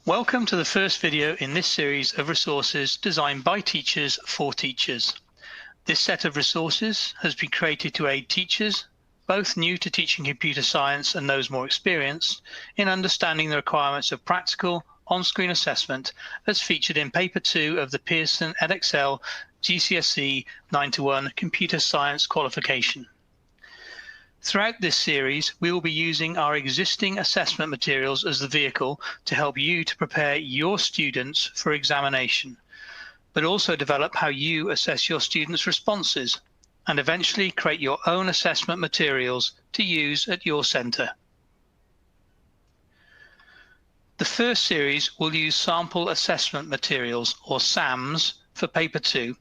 Welcome to the first video in this series of resources designed by teachers for teachers. This set of resources has been created to aid teachers, both new to teaching computer science and those more experienced, in understanding the requirements of practical on-screen assessment as featured in Paper 2 of the Pearson Edexcel GCSE 9-1 Computer Science Qualification. Throughout this series, we will be using our existing assessment materials as the vehicle to help you to prepare your students for examination, but also develop how you assess your students' responses and eventually create your own assessment materials to use at your centre. The first series will use sample assessment materials, or SAMs, for Paper 2,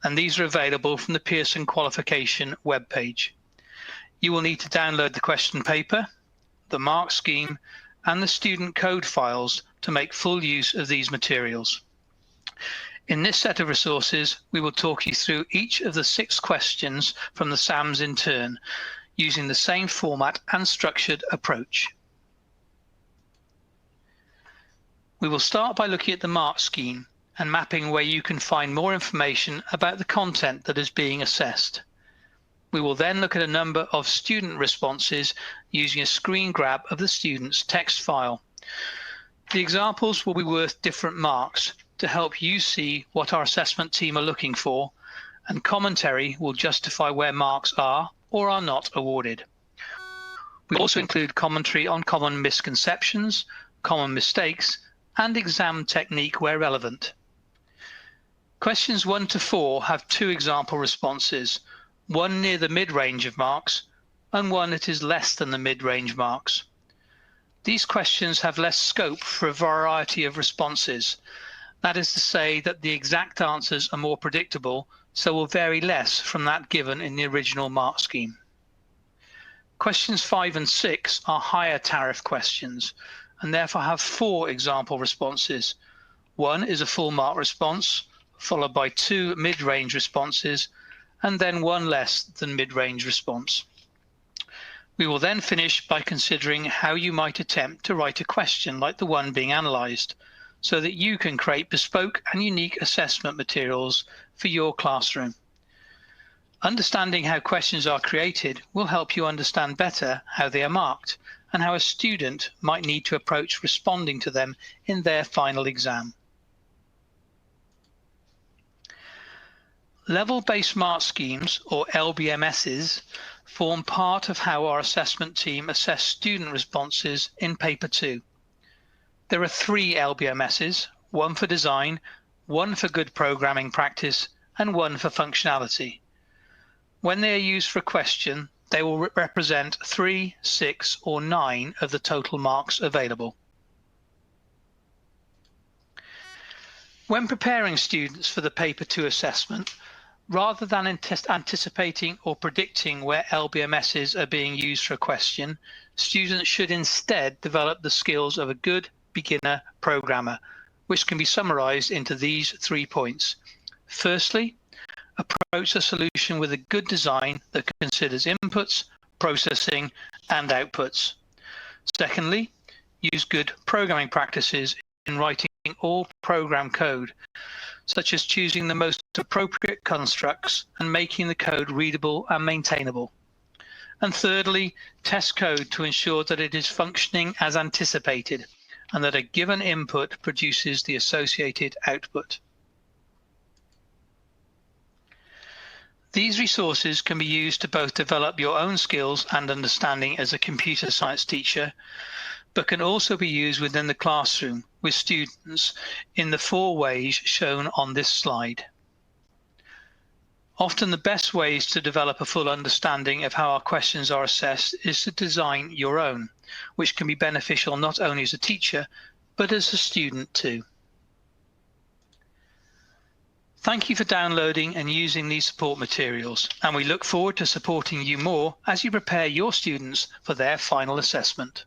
and these are available from the Pearson Qualification webpage. You will need to download the question paper, the mark scheme, and the student code files to make full use of these materials. In this set of resources, we will talk you through each of the 6 questions from the SAMs in turn, using the same format and structured approach. We will start by looking at the mark scheme and mapping where you can find more information about the content that is being assessed. We will then look at a number of student responses using a screen grab of the student's text file. The examples will be worth different marks to help you see what our assessment team are looking for, and commentary will justify where marks are or are not awarded. We also include commentary on common misconceptions, common mistakes, and exam technique where relevant. Questions 1 to 4 have 2 example responses, one near the mid-range of marks and one that is less than the mid-range marks. These questions have less scope for a variety of responses. That is to say that the exact answers are more predictable, so will vary less from that given in the original mark scheme. Questions 5 and 6 are higher tariff questions and therefore have 4 example responses. One is a full mark response, followed by 2 mid-range responses, and then 1 less than mid-range response. We will then finish by considering how you might attempt to write a question like the one being analysed, so that you can create bespoke and unique assessment materials for your classroom. Understanding how questions are created will help you understand better how they are marked and how a student might need to approach responding to them in their final exam. Level-based mark schemes, or LBMSs, form part of how our assessment team assess student responses in Paper 2. There are 3 LBMSs, one for design, one for good programming practice, and one for functionality. When they are used for a question, they will represent 3, 6, or 9 of the total marks available. When preparing students for the Paper 2 assessment, rather than anticipating or predicting where LBMSs are being used for a question, students should instead develop the skills of a good beginner programmer, which can be summarized into these 3 points. Firstly, approach a solution with a good design that considers inputs, processing, and outputs. Secondly, use good programming practices in writing all program code, such as choosing the most appropriate constructs and making the code readable and maintainable. And thirdly, test code to ensure that it is functioning as anticipated and that a given input produces the associated output. These resources can be used to both develop your own skills and understanding as a computer science teacher, but can also be used within the classroom with students in the 4 ways shown on this slide. Often the best ways to develop a full understanding of how our questions are assessed is to design your own, which can be beneficial not only as a teacher, but as a student too. Thank you for downloading and using these support materials, and we look forward to supporting you more as you prepare your students for their final assessment.